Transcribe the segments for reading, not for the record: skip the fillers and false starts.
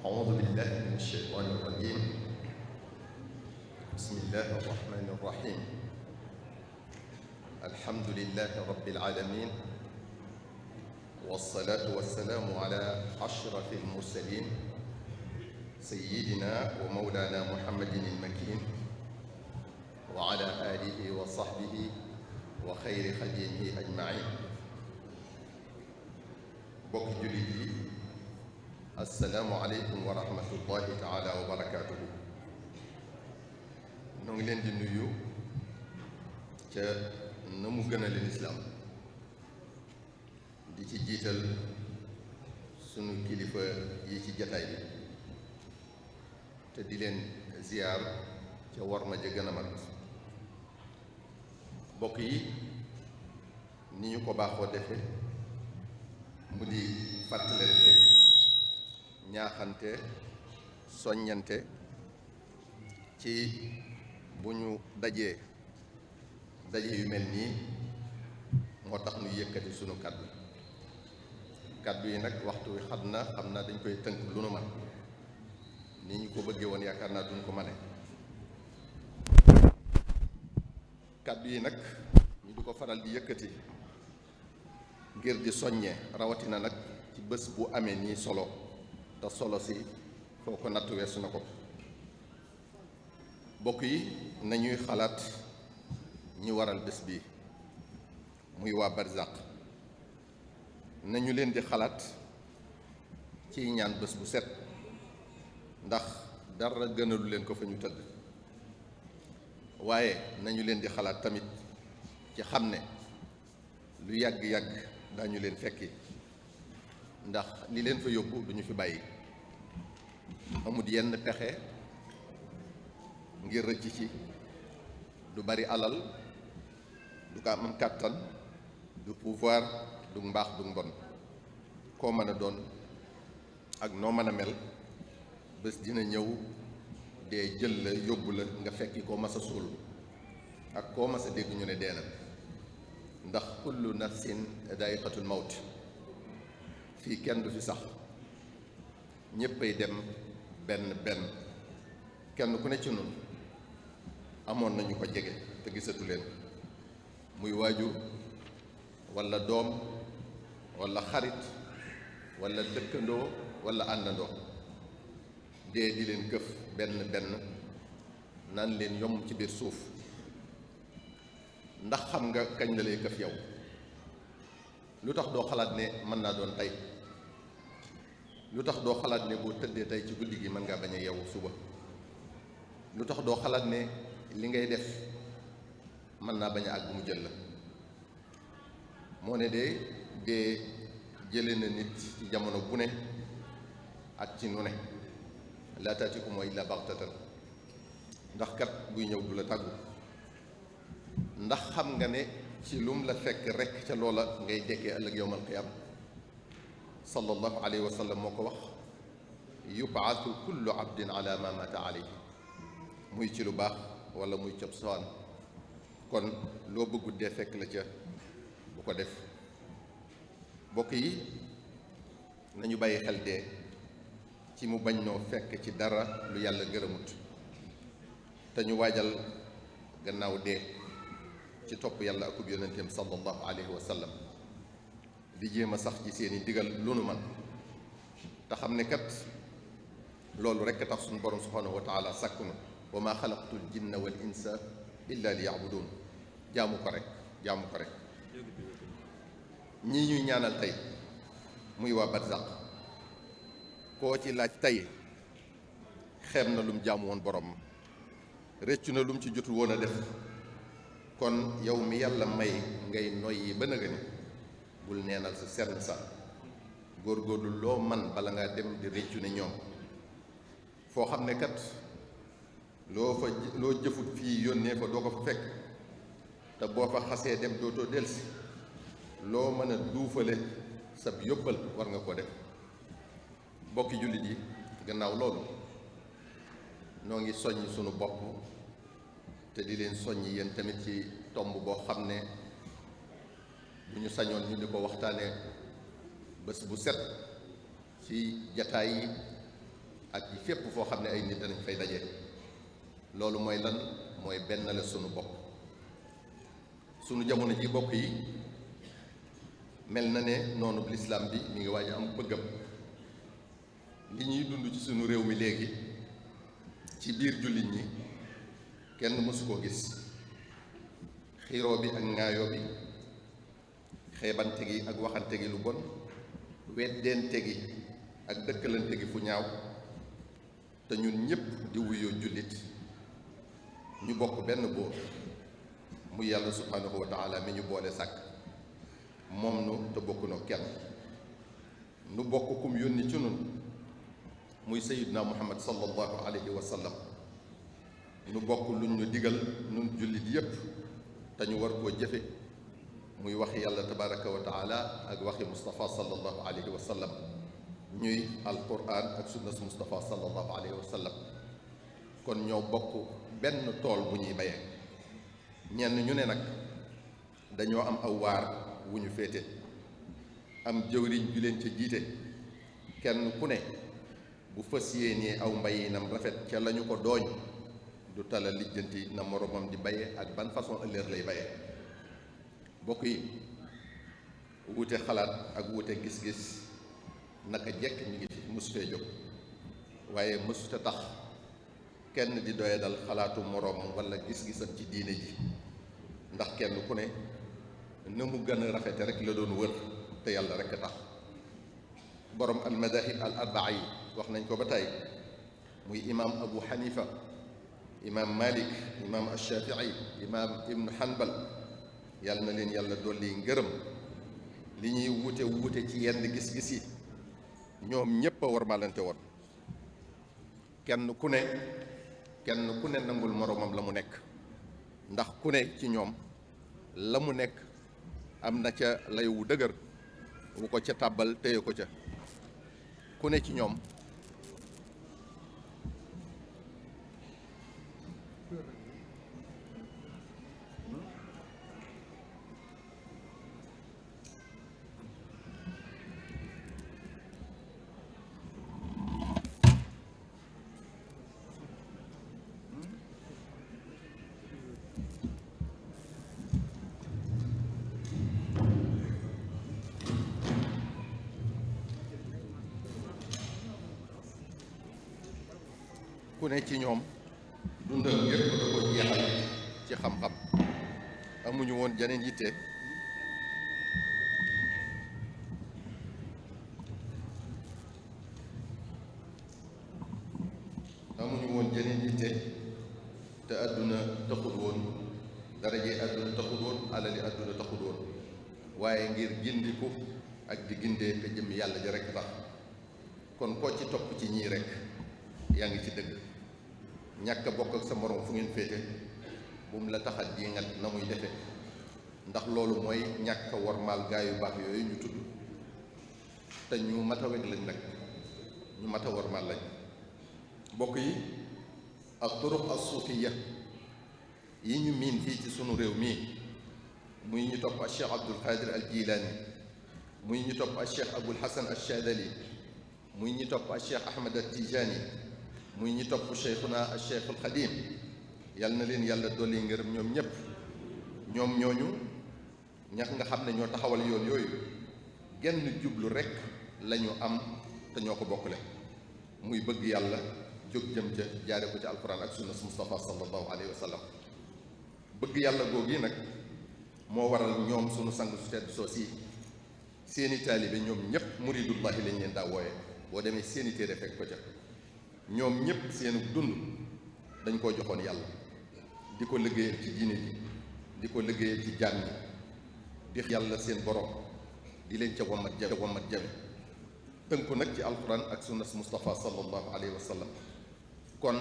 أعوذ بالله من الشيطان الرجيم. بسم الله الرحمن الرحيم. الحمد لله رب العالمين، والصلاة والسلام على أشرف المرسلين سيدنا ومولانا محمد المكين وعلى آله وصحبه وخير خديمه أجمعين. bokk jullit yi, assalaamu aleykum wa rahmatullahi taala wa barakaatuhu. noo ngi leen di nuyu ca na mu gën a leen islaam, di ci jiital sunu kilifa yi ci jataay bi te di leen ziyaar ca war ma ja gën a mat. bokk yi, ni ñu ko baaxoo defe mu di fàttalante, ñaaxante, soññante ci bu ñu daje yu mel nii, moo tax ñu yëkkati sunu kàddu yi nag waxtu wi xat na, xam naa dañ koy tënk lu nu man ni ñu ko bëggee woon, yaakaar naa duñ ko mane. kàddu yi nag ñu du ko faral di yëkkati ngir di soññee, rawatina nag ci bés bu amee nii solo, te solo si foo ko natt weesu na ko. bokk yi, nañuy xalaat ñi waral bés bi muy waa barzaq, nañu leen di xalaat ciy ñaan bés bu set, ndax dara gënalu leen ko fa ñu tëdd. waaye nañu leen di xalaat tamit ci xam ne lu yàgg-yàgg daañu leen fekki, ndax li leen fa yóbbu duñu fi bàyyi. amut yenn pexe ngir rëcc ci, du bari alal, du ko am kàttan, du pouvoir, du mbaax, du mbon. koo mën a doon ak noo mën a mel, bés dina ñëw dee jël la yóbbu la nga fekki koo mas a suul ak koo mas a dégg ñu ne dee na, ndax kullu nafsin daa'iqatul mawt. fii kenn du fi sax, ñéppay dem benn benn. kenn ku ne ci nun amoon nañu ko jege te gisatu leen, muy waajur walla doom walla xarit walla dëkkandoo walla àndandoo. dee di leen këf benn benn, naan leen yomb ci biir suuf. ndax xam nga kañ la lay këf yow? lu tax doo xalaat ne mën naa doon tey? lu tax doo xalaat ne boo tëddee tey ci guddi gi mën ngaa bañ a yeewu suba? lu tax doo xalaat ne li ngay def mën naa bañ a àgg mu jël la? moo ne dee jële na nit ci jamono bu ne ak ci nu ne. laa taatikum illaa baxtatan. ndax kat buy ñëw du la tàggu. ndax xam nga ne ci lum la fekk rekk ca loola ngay dekkee ëllëg yowmal qiyaama. sallallahu alayhi wa sallam moo ko wax, yubaatu kullu abdin ala ma mata alayhi. muy ci lu baax wala muy cob sowaan. kon loo bëggut dee fekk la ca, bu ko def. bokk yi, nañu bàyyi xel dee ci mu bañ noo fekk ci dara lu yàlla gërëmut, te ñu waajal gannaaw dee ci topp yàlla akub yonenteem sallallahu alayhi wa sallam, di jéem a sax ci seeni digal lu nu man, te xam ne kat loolu rekk tax suñu borom subhanahu wa taala sàkk na, wa maa xalaqtul jinna wal insa illa li yabudun. jaamu ko rek. ñii ñuy ñaanal tey muy waa barzaq, koo ci laaj tey xeeb na lum jaamu woon borom, réccu na lum ci jotul woon a def. kon yow mi yàlla may ngay noyyi ba nëga ni, bul neenal sa senn sa, góorgóorlu loo man bala ngaa dem di réccu ne ñoom. foo xam ne kat loo jëfut fii yónnee fa doo ko fa fekk, te boo fa xasee dem dootoo delsi. loo mën a duufale sab yóbbal war nga ko def. bokki jullit yi, gannaaw loolu noo ngi soññ sunu bopp te di leen soññ yéen tamit ci tomb boo xam ne bu ñu sañoon ñu di ko waxtaanee bés bu set ci jataay yi ak ci fépp foo xam ne ay nit danañ fay daje. loolu mooy lan? mooy benn la sunu bopp. sunu jamono ji bokk yi mel na ne noonu lislaam bi mi ngi waaj a am bëggam. li ñuy dund ci sunu réew mi léegi ci biir jullit ñi kenn mësu koo gis. xiiroo bi ak ŋaayoo bi, xeebante gi ak waxante gi lu bon, weddente gi ak dëkkalante gi fu ñaaw, te ñun ñépp di wuyoo jullit ñu bokk benn buur muy yàlla subhanahu wa taala mi ñu boole sàkk moom nu te bokk noo kenn. nu bokk kum yónni ci nun muy sayyidna muhammad sallallahu alayhi wa sallam. nu bokk luñ ñu digal nun jullit yépp te ñu war koo jëfe muy waxi yàlla tabaraka wa taala ak waxi Mustafa sallallahu alayhi wa sallam, ñuy alquran ak sunna su Mustafa sallallahu alayhi wa sallam. kon ñoo bokk benn tool bu ñuy bayee. ñenn ñu ne nag dañoo am aw waar wu ñu féete, am jëwriñ ju leen ca jiite. kenn ku ne bu fas yéenee aw mbayinam rafet ca lañu ko dooñ du tala lijjanti na moromam di baye ak ban façon ëllëg lay baye. bokk yi, wuute xalaat ak wuute gis-gis naka jekk ñu ngi fi mësutee jóg, waaye mësuta tax kenn di doye dal xalaatu moroomam wala gis-gisam ci diine ji, ndax kenn ku ne na mu gën a rafete rek la doon wër te yàlla rek a tax. borom al madahib al arbaa yi wax nañ ko ba tey, muy imaam Abu Hanifa, imaam Malik, imaam Ashafii, imaam Ibnu Hanbal, yàlla na leen yàlla dolli ngërëm. li ñuy wuute wuute ci yenn gis-gis yi ñoom ñépp a warmalante woon. kenn ku ne nangul moroomam la mu nekk, ndax ku ne ci ñoom la mu nekk am na ca lay wu dëgër wu ko ca tàbbal téye ko ca. ku ne ci ñoom dundal yépp da ko jeexal ci xam-xam. amuñu woon jeneen yitte te àdduna taxul woon, daraje àdduna taxul woon, alali àdduna taxul woon, waaye ngir gindiku ak di gindee te jëm yàlla ji rekk tax. kon koo ci topp ci ñii rekk yaa ngi ci dëgg. ñàkk a bokk ak sa morom fu ngeen féete bu mu la taxat ji ngat na muy defe, ndax loolu mooy ñàkk a wormaal gaa yu baax yooyu ñu tudd te ñu mat a weg lañ nag, ñu mat a wormaal lañ. mbokk yi, ak turuq as-suufiya yi ñu miin fii ci sunu réew mii, muy ñu topp al cheikh Abdul Qadir al Jilaani, muy ñu topp al cheikh Abul Hasan al Shadali, muy ñu topp al cheikh Ahmad al Tijaani, muy ñi topp cheikhuna al cheikh al Xadim, yal na leen yàlla dolli ngërëm ñoom ñépp. ñoom ñooñu ñax nga xam ne ñoo taxawal yoon yooyu genn jublu rekk lañu am te ñoo ko bokkule, muy bëgg yàlla jóg jëm ca jaare ko ci alquran ak sunna Mustafa sallallahu alayhi wa sallam. bëgg yàlla googu nag moo waral ñoom sunu sang su tedd soos yi seeni taalibe ñoom ñépp muridullahi lañ leen daa wooye. boo demee seeni téere fekk ko ca. ñoom ñépp seenu dund dañ koo joxoon yàlla, di ko liggéeyal ci diine ji, di ko liggéeyal ci jaam ñi, di yàlla seen borom, di leen ca wammat jame tënku nag ci alquran ak sunna Mustafa sallallahu alayhi wa sallam. kon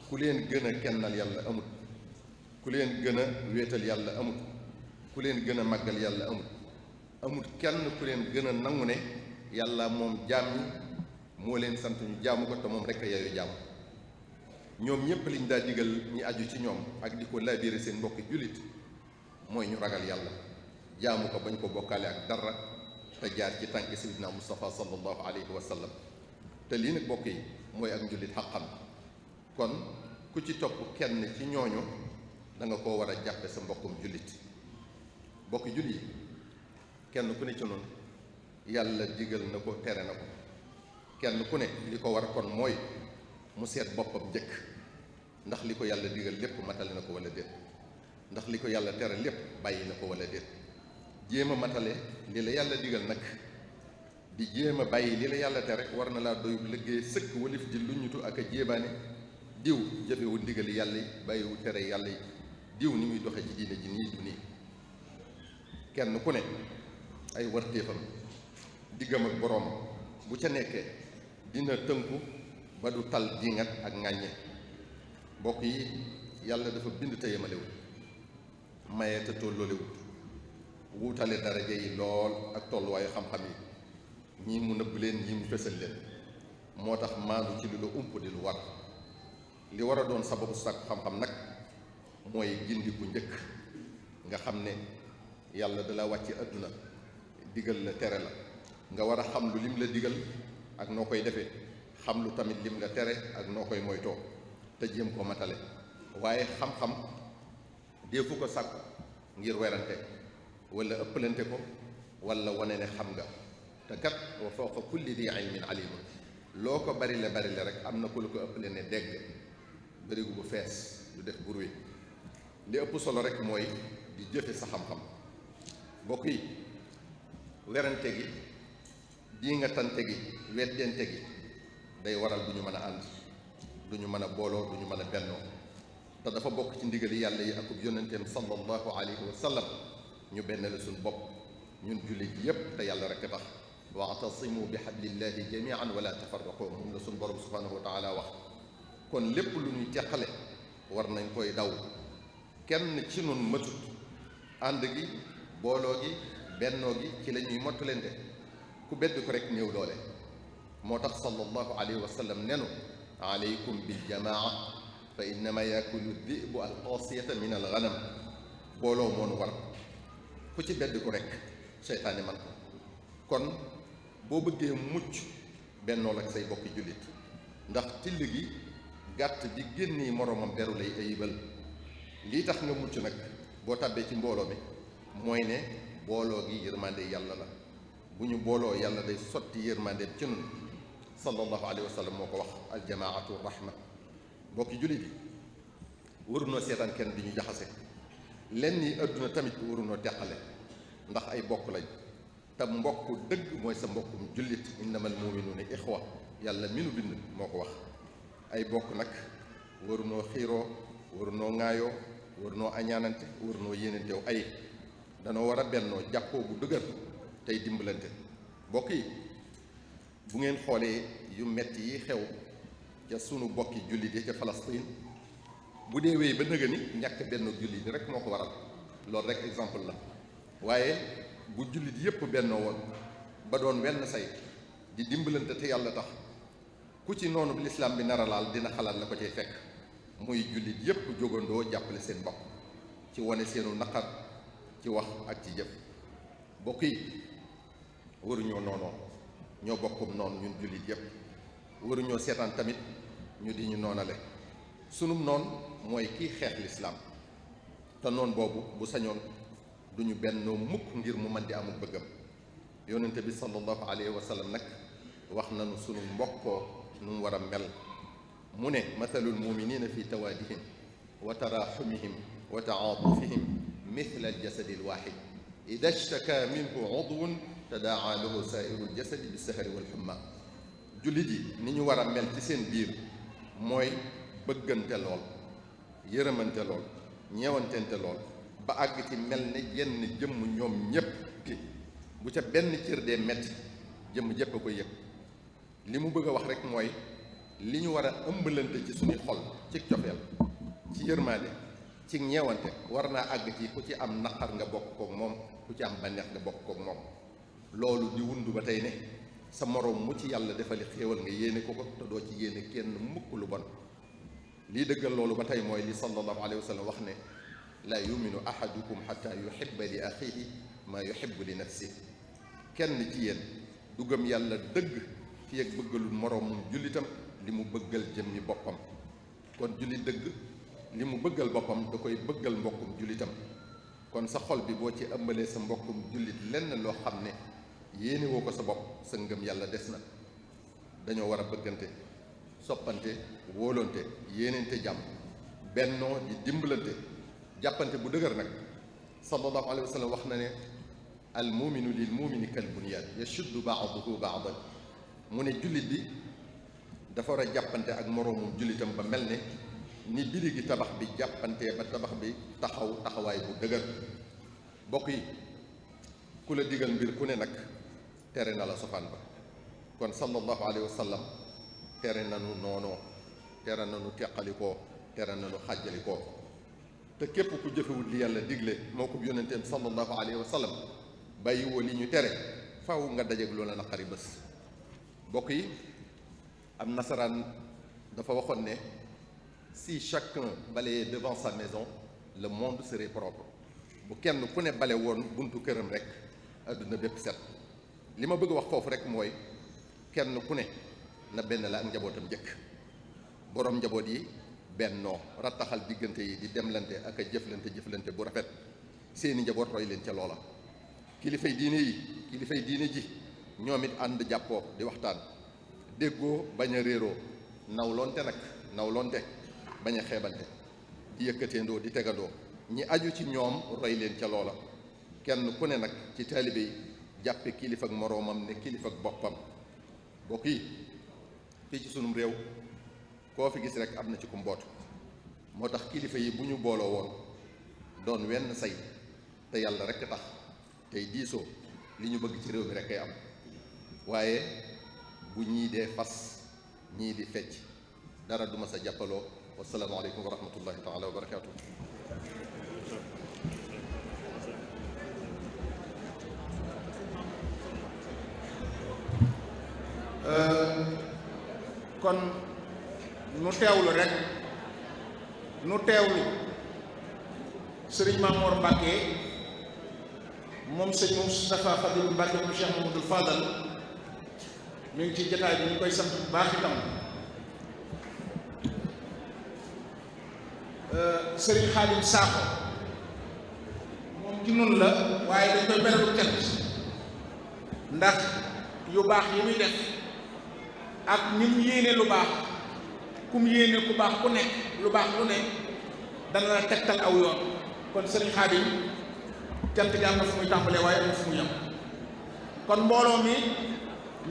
ku leen gën a kennal yàlla amut, ku leen gën a wéetal yàlla amut, ku leen gën a màggal yàlla amut kenn ku leen gën a nangu ne yàlla moom jaam ñi moo leen sant ñu jaamu ko te moom rekk a yaayu jaamu. ñoom ñépp liñ daa digal ñi aju ci ñoom ak di ko laabiire seen mbokki jullit mooy ñu ragal yàlla, jaamu ko bañ ko bokkaale ak dara, te jaar ci tànk Sayyidina Mustafa sallallahu alayhi wa sallam. te lii nag bokk yi mooy ak njullit xaqan. kon ku ci topp kenn ci ñooñu da nga koo war a jàppe sa mbokkum jullit. mbokki jullit yi kenn ku ne ci noonu yàlla digal na ko tere na ko. kenn ku ne li ko war kon mooy mu seet boppam njëkk ndax li ko yàlla digal lépp matale na ko wala déet, ndax li ko yàlla tere lépp bàyyi na ko wala déet. jéem a matale li la yàlla digal nag di jéem a bàyyi li la yàlla tere war na laa doy liggéey sëkk walif di lu ñutu ak a jéebaane diw jëfewu ndigali yàlla yi bàyyiwu tere yàlla yi, diw ni muy doxe ci diine ji nii du nii. kenn ku ne ay wartéefam diggam ak boroom bu ca nekkee dina tënku ba du tal diingat ak ŋàññe. mbokk yi yàlla dafa bind te yemalewul, maye te tolloolewul, wuutale daraja yi lool ak tolluwaayu xam-xam yi, ñii mu nëbb leen ñii mu fësal leen. moo tax maandu ci li la ump di lu war. li war a doon sababu sàkku xam-xam nag mooy gindiku njëkk nga xam ne yàlla da la wàcce àdduna digal la tere la nga war a xam lu lim la digal ak noo koy defee, xam lu tamit lim la tere ak noo koy moytoo te jéem ko matale. waaye xam-xam deefu ko sàkku ngir werante wala ëppalante ko wala wane ne xam nga. te kat wa fawqa kulli di ilmin alima, loo ko bari le rek am na ku lu ko ëppale ne dégg barigu bu fees du def bruit. li ëpp solo rek mooy di jëfe sa xam-xam. mbokk yi werante gi di nga tante gi weddente gi day waral du ñu mën a ànd, du ñu mën a booloo, du ñu mën a bennoo. te dafa bokk ci ndigali yàlla yi akub yonenteem sallallahu alayhi wa sallam ñu benn la suñ bopp ñun jullit ji yépp te yàlla rek tax. wa'tasimu bi hablillahi jami'an wala tafarraqu, moom la suñ borom subhanahu wa taala wax. kon lépp lu ñuy teqale war nañ koy daw. kenn ci nun matut. ànd gi booloo gi bennoo gi ci la ñuy mottulente, ku bedd ko rek néew doole. moo tax sallallahu alayhi wa sallam nenu alaykum bil jamaa fa innama yakulu dhi'bu al qasiyata min al ghanam. booloo moonu war, ku ci bedd ko rek seytaane man ko. kon boo bëggee mucc bennool ak say bokki jullit, ndax till gi gàtt bi génnee moroomam deru lay ayibal. lii tax nga mucc nag boo tàbbee ci mbooloo mi mooy ne booloo gi yërmande yàlla la. bu ñu booloo yàlla day sotti yërmande ci nun. sallallahu alayhi wa sallam moo ko wax aljamaatu rahma. mbokki jullit yi warunoo seetaan kenn di ñu jaxase. lenn yi àdduna tamit warunoo teqale, ndax ay bokk lañ. te mbokk dëgg mooy sa mbokkum jullit. innamal muminuuna ixwa, yàlla mi nu bind moo ko wax. ay bokk nag warunoo xiiroo, warunoo ŋaayoo, warunoo añaanante, warunoo yéenanteew ay. danoo war a bennoo jàppoo bu dëgër tey dimbalante. mbokk yi bu ngeen xoolee yu metti yi xew ca sunu bokki jullit yi ca Palestine, bu dee wéy ba nëga ni ñàkk benn jullit rek moo ko waral. loolu rek exemple la. waaye bu jullit yépp bennoo woon ba doon wenn say di dimbalante te yàlla tax, ku ci noonu lislaam bi nara laal dina xalaat la ko cay fekk. muy jullit yépp jógandoo jàppale seen mbokk ci wane seenu naqar ci wax ak ci jëf. mbokk yi waruñoo noonoo, ñoo bokkum noonu ñun jullit yépp. waruñoo seetaan tamit ñu di ñu noonale. sunum noon mooy kiy xeex lislaam, te noon boobu bu sañoon duñu bennoo mukk ngir mu mën di amul bëggam. yonente bi sallallahu alayhi wa sallam nag wax nañu sunu mbokkoo nu mu war a mel. mu ne mathalul muminina fi tawaadihim wa taraxumihim wa taatufihim mithla aljasadi alwaxid ida ishtaka minhu udwun tadaa lahu saairu aljasadi bisahari walxumma. jullit yi ni ñu war a mel ci seen biir mooy bëggante lool, yërëmante lool, ñeewantente lool, ba àgg ci mel ne yenn jëmm ñoom ñépp. bu ca benn cër dee metti jëmm jépp a koy yëg. li mu bëgg a wax rek mooy li ñu war a ëmbalante ci suñuy xol ci cofeel, ci yërmaande, ci ñeewante war naa àgg ci ku ci am naqar nga bokk kook moom, ku ci am bànneex nga bokk kook moom. loolu di wundu ba tey ne sa moroom mu ci yàlla defali xéewal nga yéene ko ko te doo ci yéene kenn mukk lu bon. lii dëggal loolu ba tey mooy li sallallahu alayhi wa sallam wax ne laa yuminu ahadukum xata yuhibba li axihi maa yuhibbu li nafsi. kenn ci yéen du gëm yàlla dëgg fi ak bëggalul moroomum jullitam li mu bëggal jëmmi boppam. kon jullit dëgg li mu bëggal boppam da koy bëggal mbokkum jullitam. kon sa xol bi boo ci ëmbalee sa mbokkum jullit lenn loo xam ne yéene woo ko sa bopp, sa ngëm yàlla des na. dañoo war a bëggante, soppante, wóolonte, yéenente jàmm, bennoo di dimbalante, jàppante bu dëgër nag. sallallahu alayhi wa sallam wax na ne al muminu lil mumini kal bunyaan yashuddu ba'duhu ba'dan. mu ne jullit bi dafa war a jàppante ak moroomum jullitam ba mel ne ni biri gi tabax bi jàppante ba tabax bi taxawaay bu dëgër. bokk yi, ku la digal mbir ku ne nag tere na la sofaan ba. kon sallallahu alayhi wa sallam tere nanu noonoo, tere nanu teqalikoo, tere nanu xàjjalikoo. te képp ku jëfewul li yàlla digle moo ko yónnenteem sallallahu alayhi wa sallam bàyyiwoo li ñu tere, faw nga dajeeg loola naqari bés. bokk yi, am nasaraan dafa waxoon ne si chacun balayait devant sa maison le monde serait propre. bu kenn ku ne bale woon buntu këram rek adduna bépp set. li ma bëgg wax foofu rek mooy kenn ku ne na benn la ak njabootam njëkk. boroom njaboot yi bennoo rattaxal diggante yi di demlante ak a jëflante bu rafet. seeni njaboot roy leen ca loola. kilifay diine ji ñoom it ànd jàppoo di waxtaan, déggoo bañ a réeroo, nawlonte bañ a xeebante, di yëkkateendoo di tegandoo. ñi aju ci ñoom roy leen ca loola. kenn ku ne nag ci taalibe yi jàppe kilifa ak moroomam ne kilifa ak boppam. bokk yi, fii ci sunum réew koo fi gis rek am na ci ku mboot. moo tax kilifa yi bu ñu booloo woon doon wenn say te yàlla rek tax tey diisoo, li ñu bëgg ci réew mi rek kay am. waaye bu ñii dee fas ñii di fecc dara du ma sa jàppaloo. wassalaamu aleykum wa rahmatullahi taala wa barakaatu. kon nu teewlu rek sëriñ Mamoor Mbàkke moom sëñ Moustapha Fadil Mbàkke mu Cheikh Mamadou Fadal mi ngi ci jotaay bi ñu koy sant bu baax itam. sëriñ Xaadim Saaxo moom ci nun la waaye dañ koy beralu cant ndax yu baax yi muy def ak ñi mu yéene lu baax, ku mu yéene ku baax ku nekk lu baax lu ne dana la tegtal aw yoon. kon sëriñ Xaadim cant gi am na fu muy tàmbalee waaye am na fu mu yem. kon mbooloo mi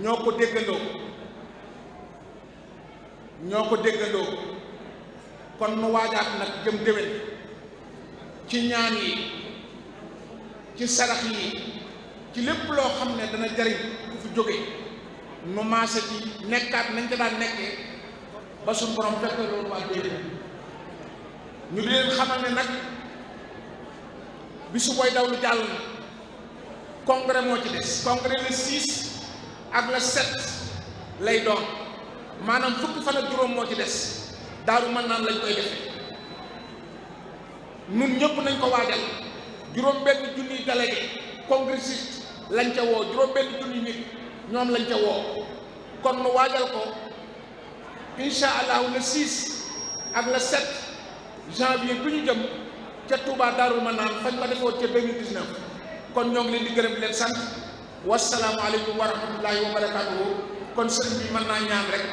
ñoo ko déggandoo kon nu waajaat nag jëm déwén ci ñaan yi, ci sarax yi, ci lépp loo xam ne dana jariñ ku fi jóge nu maase ci nekkaat nañ ca daan nekkee ba suñu borom fekkee loolu waa déwén. ñu di leen xamal ne nag bisu Boy Dawlu jàll na, congrès moo ci des. congrès le 6 ak le 7 lay doon, maanaam fukki fan ak juróom moo ci des. Daaru Manaan lañ koy defee. nun ñëpp nañ ko waajal. juróom benn junniy délégué congressiste lañ ca woo, juróom benn junniy nit ñoom lañ ca woo. kon nu waajal ko incha allahu le 6 ak le 7 janvier bi ñu jëm ca Touba Daaru Manaan fañ ko defoo ca 2019. kon ñoo ngi leen di gërëm di leen sant. wasalaamualeykum wa rahmatullahi wa barakaatuhu. kon sëriñ bi mën naa ñaan rek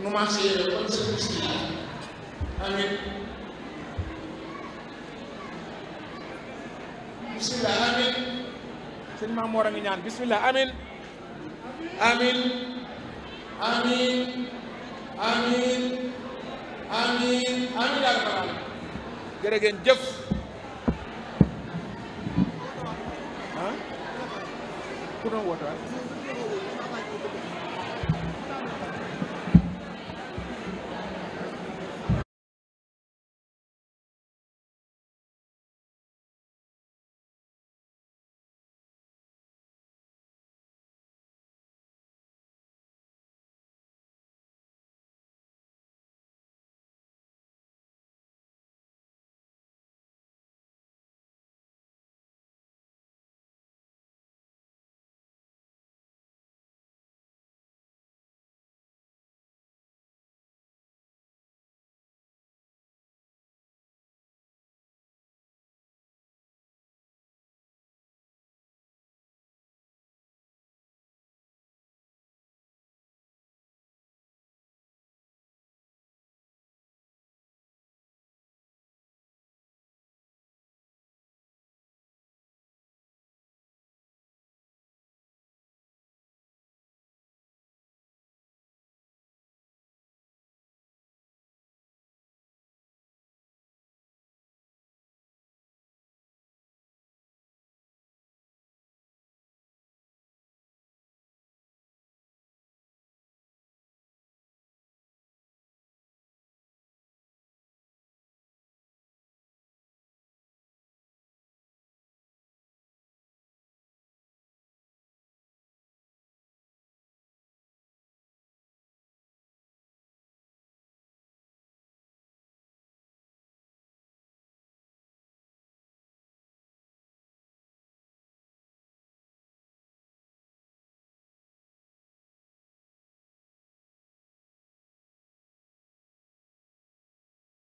nu maase yéene kon sëriñ bi. amin. bismillah amin. sëñ Mamoor a ngi ñaan bismillah amin. amin. amin. amin. amin. amin yaa rabbal aalamiin. jërë ngeen jëf. ku doon woote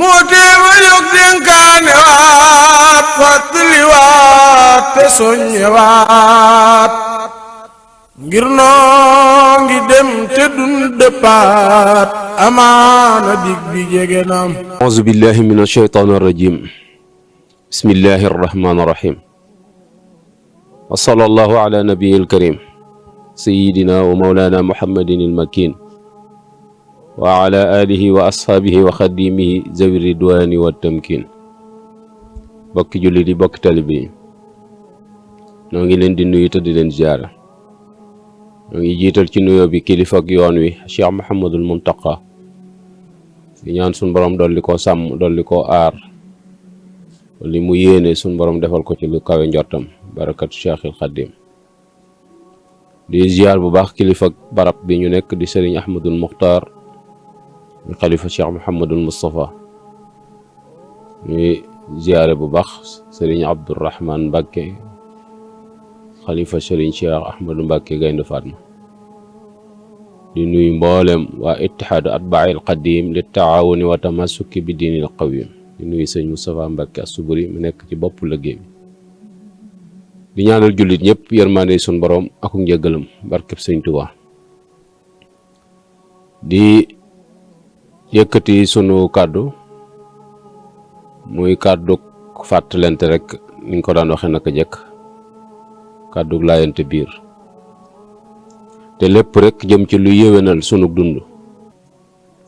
moo teema jóg dénkaane waat fàttali waat te soññe waat ngir noo ngi dem te dun dëppaat amaana dig bi jege naam. auzu billahi min ashaytaani rajim. bismillahi arrahmaani rahim. wa sallallahu ala nabiyil karim sayyidina wa mawlana muhammadin il-makin wa ala alihi wa ashaabihi wa xadimihi zawi ridwani wa tamkin. bokki julli di bokki talibe yi noo ngi leen di nuyu te di leen ziyaara. noo ngi jiital ci nuyoo bi kilifa ak yoon wi Cheikh Mouhamadul Muntaqa di ñaan suñ borom dolli koo sàmm dolli koo aar li mu yéene suñ borom defal ko ci lu kawe njortam barakatu Cheikhil Xaddim. di ziar bu baax kilifa barab bi ñu nekk di sëriñ Ahmadul Muxtaar ñu xalifa Cheikh Mouhamadul Moustapha. ñuy ziare bu baax sëriñ Abdourahman Mbàkke xalifa sëriñ Cheikh Ahmadou Mbàkke Gaynde Fatma. di nuyu mboolem waa ittihaadu atbaa'il qadim li taawuni wa tamassuki bi diinil qawim. di nuyu sëñ Moustapha Mbàkke Asuburi mu nekk ci bopp liggéey bi. di ñaanal jullit ñëpp yërmande sun borom ak njëggalam barkeb sëñ Tuubaa. di yëkkati sunu kàddu muy kàddu fàttalente rek niñ ko daan waxe naka jekk kàddu laayante biir te lépp rek jëm ci lu yéwénal sunu dund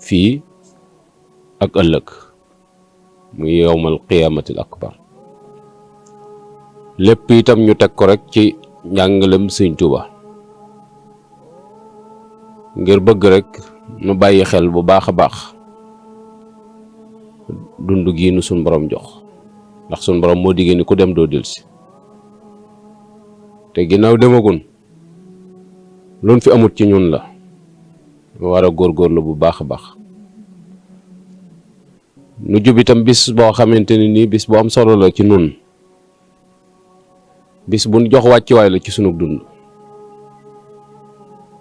fii ak ëllëg muy yowmal qiyaamatil akbar. lépp itam ñu teg ko rek ci njàngalem sëñ Tuuba ngir bëgg rek nu bàyyi xel bu baax a baax dund gii nu suñ borom jox, ndax suñ borom moo diggée ni ku dem doo delsi te ginnaaw demagun luñ fi amut ci ñun la war a góorgóorlu bu baax a baax. nu jub itam bis boo xamante ni nii bis bu am solo la ci nun, bis buñ jox wàccuwaay la ci sunu dund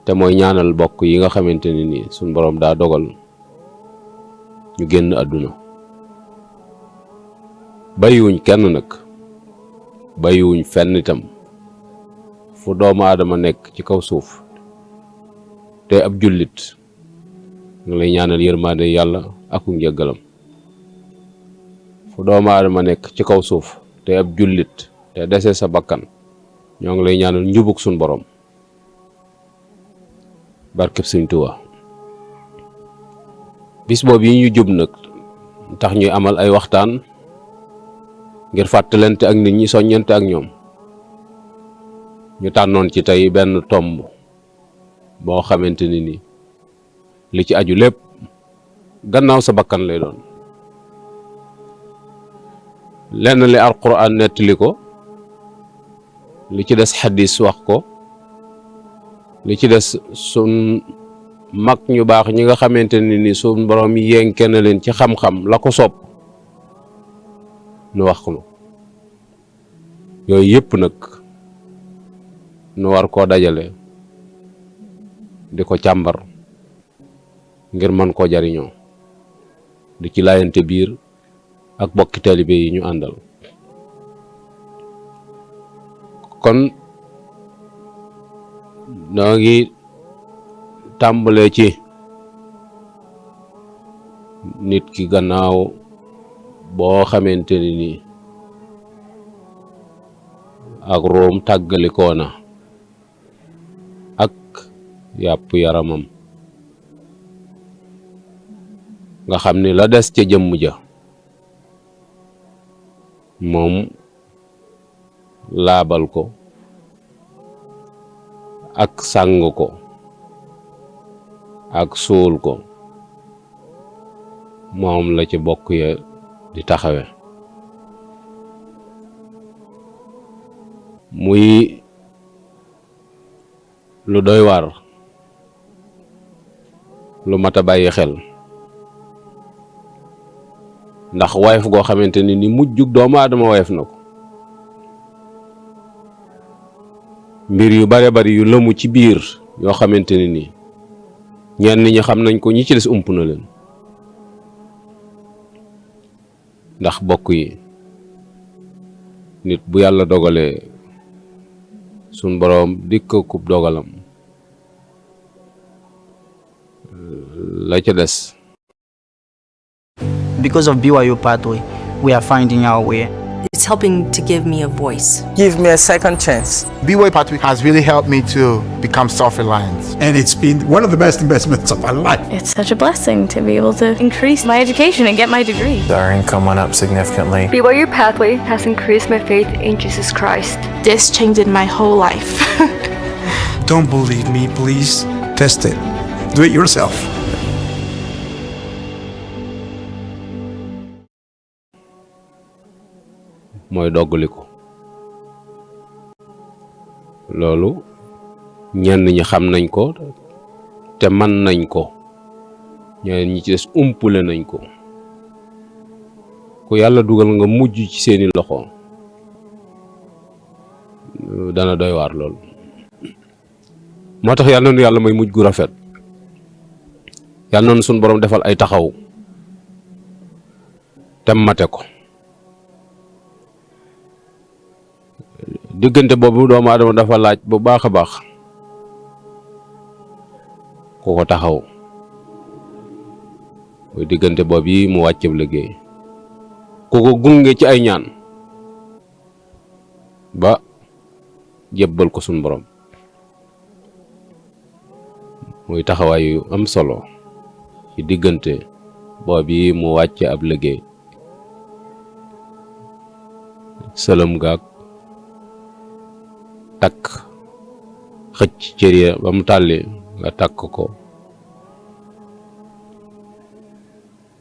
te mooy ñaanal bokk yi nga xamante ni nii suñ boroom daa dogal ñu génn àdduna. bàyyiwuñ kenn nag, bàyyiwuñ fenn itam fu doomu aadama nekk ci kaw suuf te ab jullit nga lay ñaanal yërmaande yàlla ak njëggalam. fu doomu aadama nekk ci kaw suuf te ab jullit te dese sa bakkan ñoo ngi lay ñaanal njubug suñ borom barkeb Sëñ Tuubaa. bis boobu yi ñu jub nag tax ñuy amal ay waxtaan ngir fàttalante ak nit ñi, soññante ak ñoom. ñu tànnoon ci tey benn tomb boo xamante ni ni li ci aju lépp gannaaw sa bakkan lay doon. lenn li alquran nettali ko, li ci des xadis wax ko, li ci des sun mag ñu baax ñi nga xamante ni sun borom yénke na leen ci xam-xam la ko soob nu wax ko. yooyu yëpp nag nu war koo dajale di ko càmbar ngir mën koo jariñoo, di ci laayante biir ak bokki taalibe yi ñu àndal. kon noo ngi tàmbalee ci nit ki gannaaw boo xamante ni nii ak room tàggalikoo na ak yàpp yaramam, nga xam ni la des ca jëmm ja moom laabal ko ak sàng ko ak suul ko moom la ci bokk ya di taxawe. muy lu doy waar, lu mat a bàyyi xel, ndax wayef goo xamante ni mujjug doomu aadama wayef na ko. mbir yu bare bari yu lëmu ci biir yoo xamante ni ñenn ñi xam nañ ko, ñi ci des ump na leen. ndax bokk yi nit bu yàlla dogalee sun boroom dikk kub dogalam la ca des. Because of BYU Pathway, we are finding our way. It's helping to give me a voice. Give me a second chance. BYU Pathway has really helped me to become self-reliant. And it's been one of the best investments of my life. It's such a blessing to be able to increase my education and get my degree. Our income went up significantly. BYU Pathway has increased my faith in Jesus Christ. This changed my whole life. Don't believe me, please test it. Do it yourself. mooy doggaliku loolu ñenn ñi xam nañ ko te man nañ ko ñeneen ñi ci des umpule nañ ko ku yàlla dugal nga mujj ci seeni loxo dana doy waar loolu moo tax yàlla noonu yàlla may mujj gu rafet yàlla noonu suñ borom defal ay taxaw te mate ko diggante boobu doomu aadama dafa laaj bu baax a baax ku ko taxaw mooy diggante boobu yi mu wàcceb liggéey ku ko gunge ci ay ñaan ba jébbal ko suñ borom muy taxawaay yu am solo ci diggante boobu yi mu wàcce ab liggéey sëlëm gaag takk xëcc cër ya ba mu tàlli nga takk ko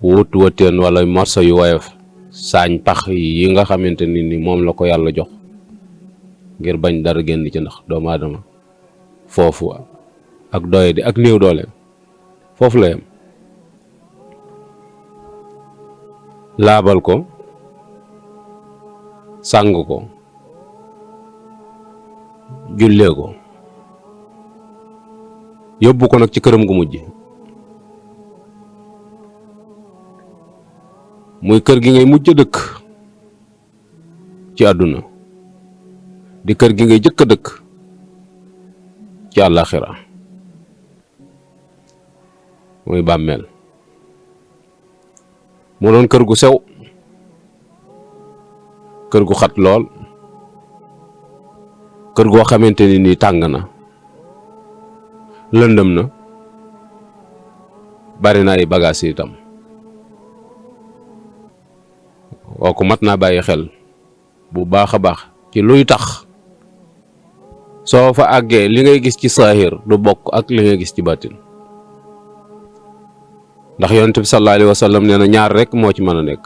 wut wëteen wala morso yu woyof saañ pax yi nga xamante ni moom la ko yàlla jox ngir bañ dara génn ci ndax doomu aadama foofu ak doye di ak néew doole foofu la yem laabal ko sàng ko jullee ko yóbbu ko nag ci këram gu mujj muy kër gi ngay mujj dëkk ci àdduna di kër gi ngay jëkk a dëkk ci àllaaxira muy bàmmeel mu doon kër gu sew kër gu xat lool kër goo xamante ni tàng na lëndëm na bari na ay bagages itam kooku mat naa bàyyi xel bu baax a baax ci luy tax soo fa àggee li ngay gis ci saahir du bokk ak li ngay gis ci baatin ndax yonent bi sallallahu alayhi wa sallam nee na ñaar rek moo ci mën a nekk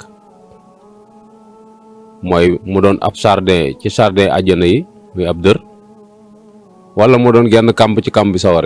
mooy mu doon ab jardin ci jardin àjjana yi muy ab dër wala mu doon genn kàmb ci kàmb bi sawara yi